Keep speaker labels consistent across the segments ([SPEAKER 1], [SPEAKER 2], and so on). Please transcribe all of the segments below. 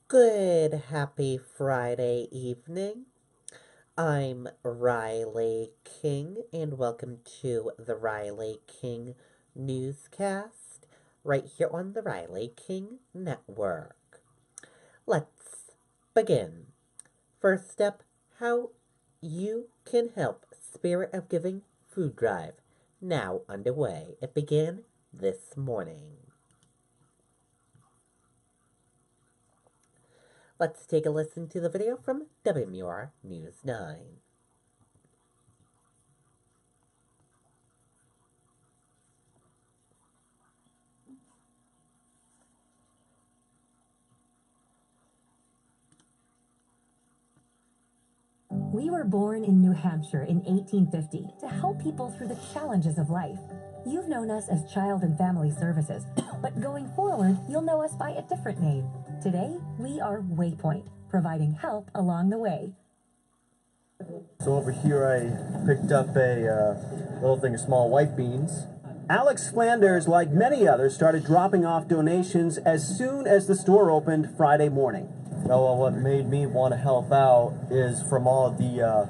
[SPEAKER 1] Good, happy Friday evening. I'm Riley King, and welcome to the Riley King Newscast, right here on the Riley King Network. Let's begin. First step, how you can help Spirit of Giving Food Drive, now underway. It began this morning. Let's take a listen to the video from WMUR News 9.
[SPEAKER 2] We were born in New Hampshire in 1850 to help people through the challenges of life. You've known us as Child and Family Services, but going forward, you'll know us by a different name. Today, we are Waypoint, providing help along the way.
[SPEAKER 3] So over here I picked up a little thing of small white beans. Alex Flanders, like many others, started dropping off donations as soon as the store opened Friday morning. Well, what made me want to help out is from all of the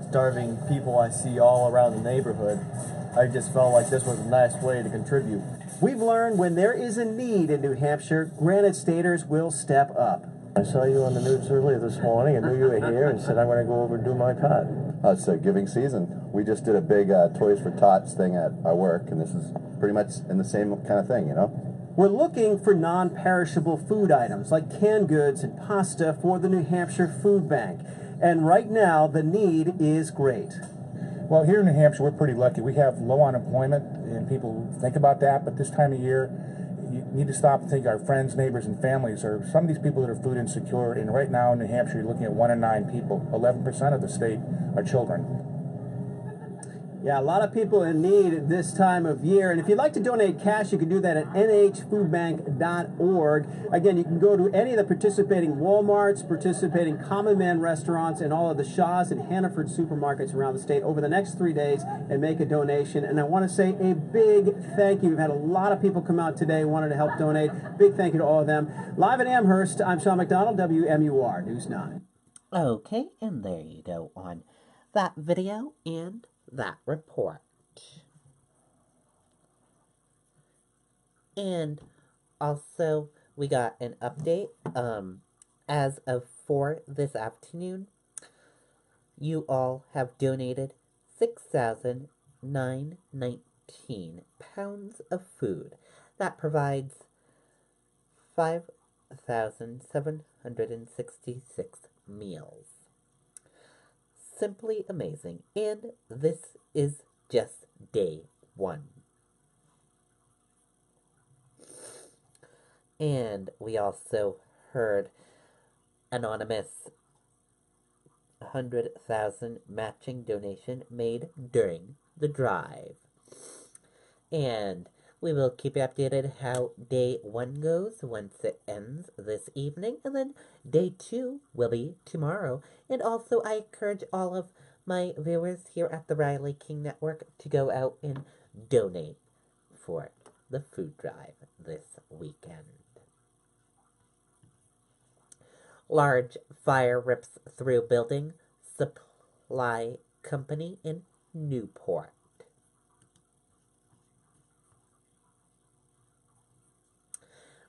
[SPEAKER 3] starving people I see all around the neighborhood. I just felt like this was a nice way to contribute. We've learned when there is a need in New Hampshire, Granite Staters will step up. I saw you on the news earlier this morning. I knew you were here and said I'm going to go over and do my part.
[SPEAKER 4] It's giving season. We just did a big Toys for Tots thing at our work, and this is pretty much in the same kind of thing, you know?
[SPEAKER 3] We're looking for non-perishable food items like canned goods and pasta for the New Hampshire Food Bank. And right now, the need is great.
[SPEAKER 5] Well, here in New Hampshire, we're pretty lucky. We have low unemployment, and people think about that, but this time of year, you need to stop and think our friends, neighbors, and families are some of these people that are food insecure, and right now in New Hampshire, you're looking at 1 in 9 people. 11% of the state are children.
[SPEAKER 3] Yeah, a lot of people in need this time of year. And if you'd like to donate cash, you can do that at nhfoodbank.org. Again, you can go to any of the participating Walmarts, participating Common Man restaurants, and all of the Shaw's and Hannaford supermarkets around the state over the next 3 days and make a donation. And I want to say a big thank you. We've had a lot of people come out today, wanted to help donate. Big thank you to all of them. Live in Amherst, I'm Sean McDonald, WMUR News 9.
[SPEAKER 1] Okay, and there you go on that video and that report. And also we got an update as of 4 this afternoon. You all have donated 6,919 pounds of food. That provides 5,766 meals. Simply amazing. And this is just day 1. And we also heard anonymous 100,000 matching donation made during the drive. And we will keep you updated how day 1 goes once it ends this evening. And then day 2 will be tomorrow. And also I encourage all of my viewers here at the Riley King Network to go out and donate for the food drive this weekend. Large fire rips through building supply company in Newport.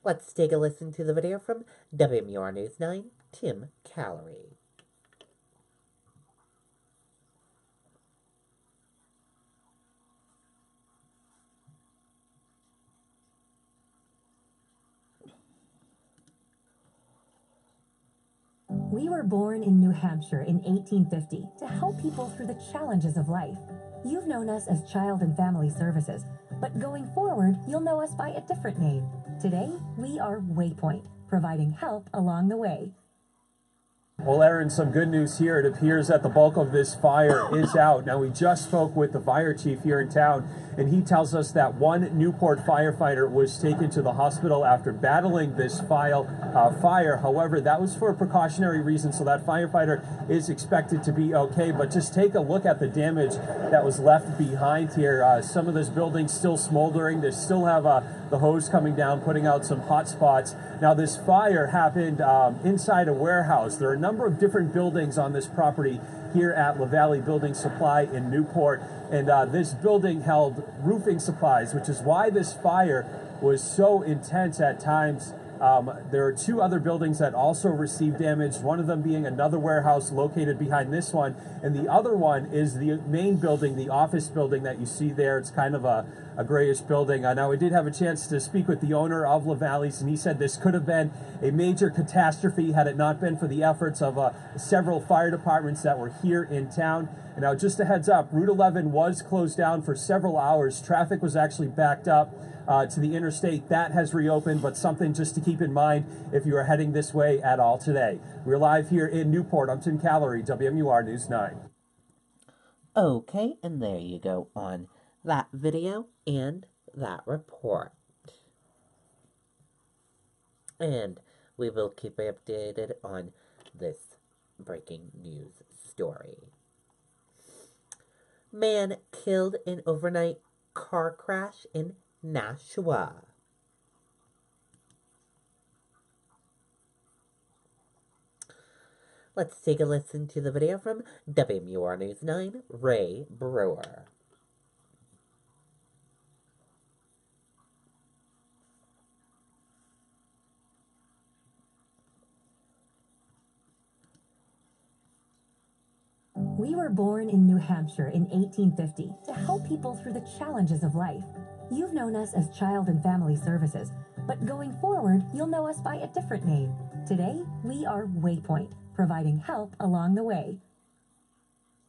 [SPEAKER 1] Let's take a listen to the video from WMUR News 9, Tim Callery.
[SPEAKER 2] We were born in New Hampshire in 1850 to help people through the challenges of life. You've known us as Child and Family Services, but going forward, you'll know us by a different name. Today, we are Waypoint, providing help along the way.
[SPEAKER 6] Well, Aaron, some good news here. It appears that the bulk of this fire is out. Now, we just spoke with the fire chief here in town, and he tells us that one Newport firefighter was taken to the hospital after battling this fire. However, that was for a precautionary reason, so that firefighter is expected to be okay. But just take a look at the damage that was left behind here. Some of this building still smoldering. They still have the hose coming down, putting out some hot spots. Now, this fire happened inside a warehouse. There are a number of different buildings on this property here at La Valley Building Supply in Newport, and this building held roofing supplies, which is why this fire was so intense at times. There are two other buildings that also received damage, one of them being another warehouse located behind this one, and the other one is the main building, the office building that you see there. It's kind of a grayish building. Now, we did have a chance to speak with the owner of La Valley's, and he said this could have been a major catastrophe had it not been for the efforts of several fire departments that were here in town. And now, just a heads up, Route 11 was closed down for several hours. Traffic was actually backed up to the interstate. That has reopened, but something just to keep in mind if you are heading this way at all today. We're live here in Newport. I'm Tim Callery, WMUR News 9.
[SPEAKER 1] Okay, and there you go on that video and that report. And we will keep you updated on this breaking news story. Man killed in overnight car crash in Nashua. Let's take a listen to the video from WMUR News 9, Ray Brewer.
[SPEAKER 2] We were born in New Hampshire in 1850 to help people through the challenges of life. You've known us as Child and Family Services, but going forward, you'll know us by a different name. Today, we are Waypoint, providing help along the way.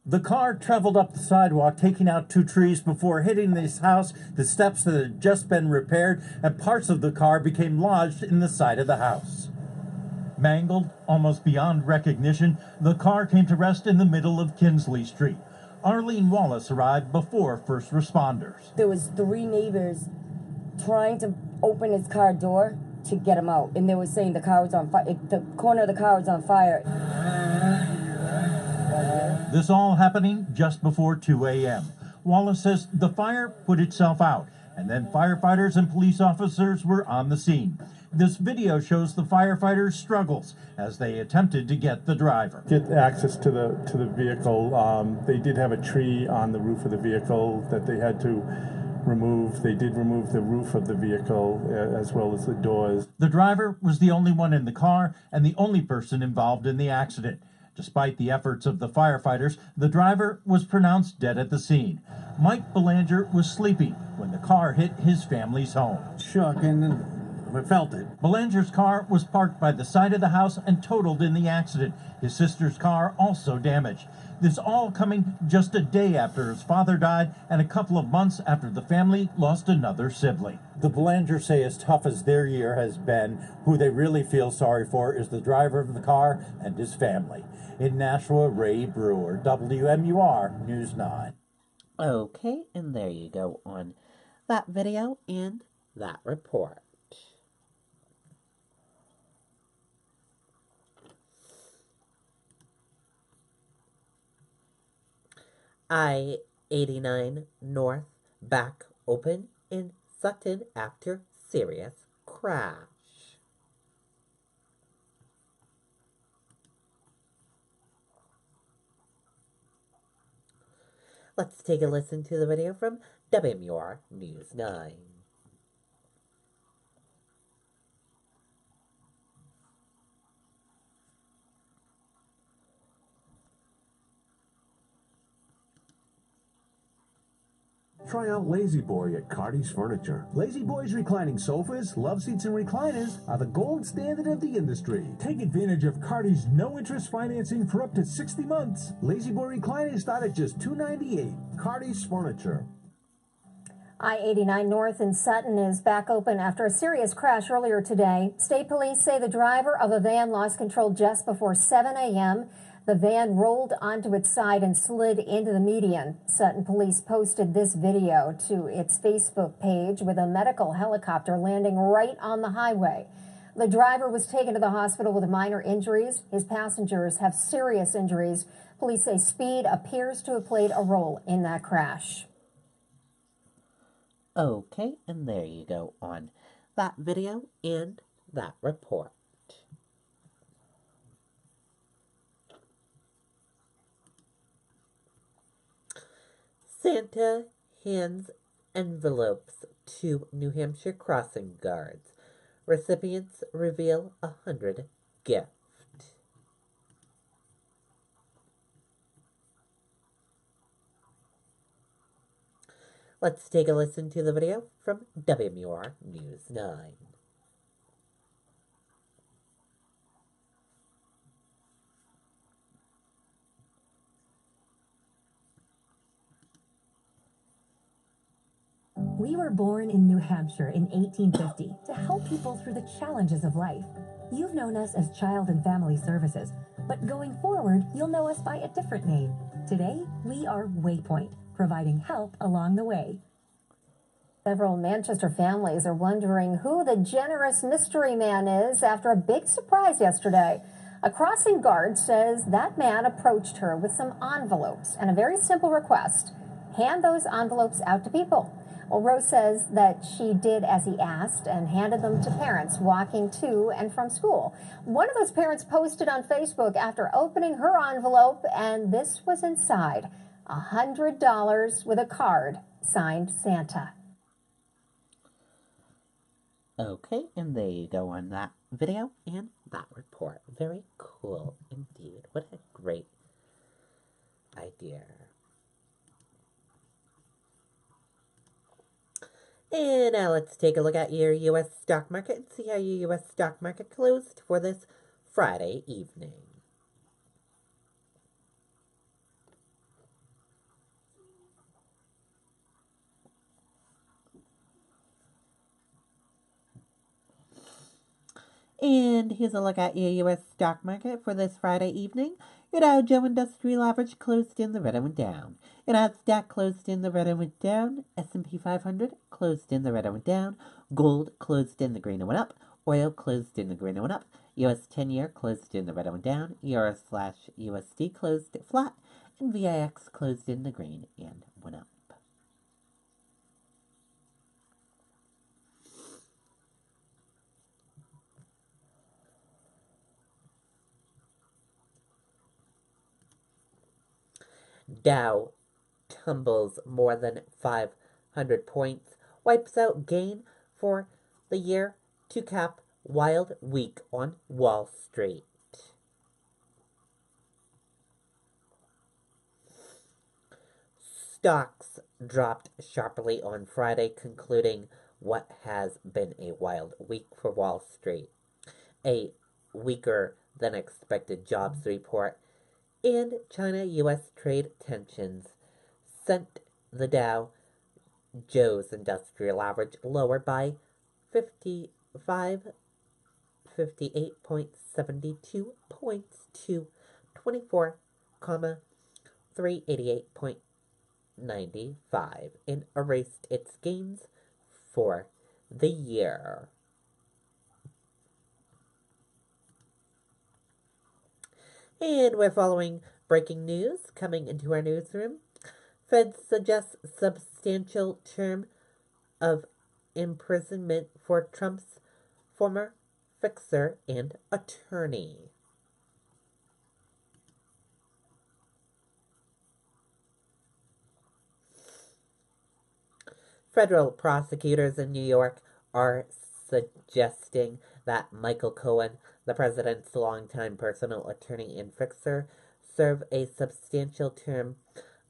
[SPEAKER 7] The car traveled up the sidewalk, taking out two trees before hitting this house, the steps that had just been repaired, and parts of the car became lodged in the side of the house. Mangled, almost beyond recognition, the car came to rest in the middle of Kinsley Street. Arlene Wallace arrived before first responders.
[SPEAKER 8] There was three neighbors trying to open his car door to get him out, and they were saying the car was on fire. The corner of the car was on fire.
[SPEAKER 7] This all happening just before 2 a.m. Wallace says the fire put itself out, and then firefighters and police officers were on the scene. This video shows the firefighters' struggles as they attempted to get the driver.
[SPEAKER 9] Get access to the vehicle. They did have a tree on the roof of the vehicle that they had to remove. They did remove the roof of the vehicle as well as the doors.
[SPEAKER 7] The driver was the only one in the car and the only person involved in the accident. Despite the efforts of the firefighters, the driver was pronounced dead at the scene. Mike Belanger was sleeping when the car hit his family's home.
[SPEAKER 10] Shook and I felt it.
[SPEAKER 7] Belanger's car was parked by the side of the house and totaled in the accident. His sister's car also damaged. This all coming just a day after his father died and a couple of months after the family lost another sibling. The Belangers say as tough as their year has been, who they really feel sorry for is the driver of the car and his family. In Nashua, Ray Brewer, WMUR News 9.
[SPEAKER 1] Okay, and there you go on that video and that report. I-89 North back open in Sutton after serious crash. Let's take a listen to the video from WMUR News 9.
[SPEAKER 11] Try out Lazy Boy at Cardi's Furniture. Lazy Boy's reclining sofas, love seats, and recliners are the gold standard of the industry. Take advantage of Cardi's no-interest financing for up to 60 months. Lazy Boy recliners start at just $298. Cardi's Furniture.
[SPEAKER 12] I-89 North in Sutton is back open after a serious crash earlier today. State police say the driver of a van lost control just before 7 a.m. The van rolled onto its side and slid into the median. Sutton police posted this video to its Facebook page with a medical helicopter landing right on the highway. The driver was taken to the hospital with minor injuries. His passengers have serious injuries. Police say speed appears to have played a role in that crash.
[SPEAKER 1] Okay, and there you go on that video and that report. Santa hands envelopes to New Hampshire crossing guards. Recipients reveal 100 gifts. Let's take a listen to the video from WMUR News 9.
[SPEAKER 2] We were born in New Hampshire in 1850 to help people through the challenges of life. You've known us as Child and Family Services, but going forward, you'll know us by a different name. Today, we are Waypoint, providing help along the way.
[SPEAKER 12] Several Manchester families are wondering who the generous mystery man is after a big surprise yesterday. A crossing guard says that man approached her with some envelopes and a very simple request: hand those envelopes out to people. Well, Rose says that she did as he asked and handed them to parents walking to and from school. One of those parents posted on Facebook after opening her envelope, and this was inside: $100 with a card signed Santa.
[SPEAKER 1] Okay, and there you go on that video and that report. Very cool indeed. What a great idea. And now let's take a look at your U.S. stock market and see how your U.S. stock market closed for this Friday evening. And here's a look at your U.S. stock market for this Friday evening. Your Dow Jones Industrial Average closed in the red and went down. Your Nasdaq closed in the red and went down. S&P 500 closed in the red and went down. Gold closed in the green and went up. Oil closed in the green and went up. U.S. 10-year closed in the red and went down. Euro/USD closed flat. And VIX closed in the green and went up. Dow tumbles more than 500 points, wipes out gain for the year to cap wild week on Wall Street. Stocks dropped sharply on Friday, concluding what has been a wild week for Wall Street. A weaker than expected jobs report and China-U.S. trade tensions sent the Dow Jones Industrial Average lower by 58.72 points to 24,388.95 and erased its gains for the year. And we're following breaking news coming into our newsroom. Fed suggests substantial term of imprisonment for Trump's former fixer and attorney. Federal prosecutors in New York are suggesting that Michael Cohen, the president's longtime personal attorney and fixer, serve a substantial term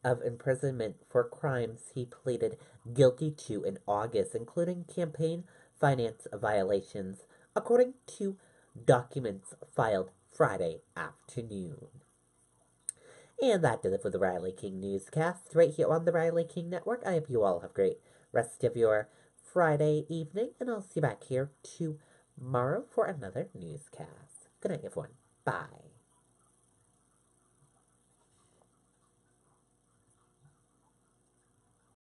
[SPEAKER 1] of imprisonment for crimes he pleaded guilty to in August, including campaign finance violations, according to documents filed Friday afternoon. And that does it for the Riley King Newscast right here on the Riley King Network. I hope you all have a great rest of your Friday evening, and I'll see you back here tomorrow for another newscast. Good night, everyone. Bye.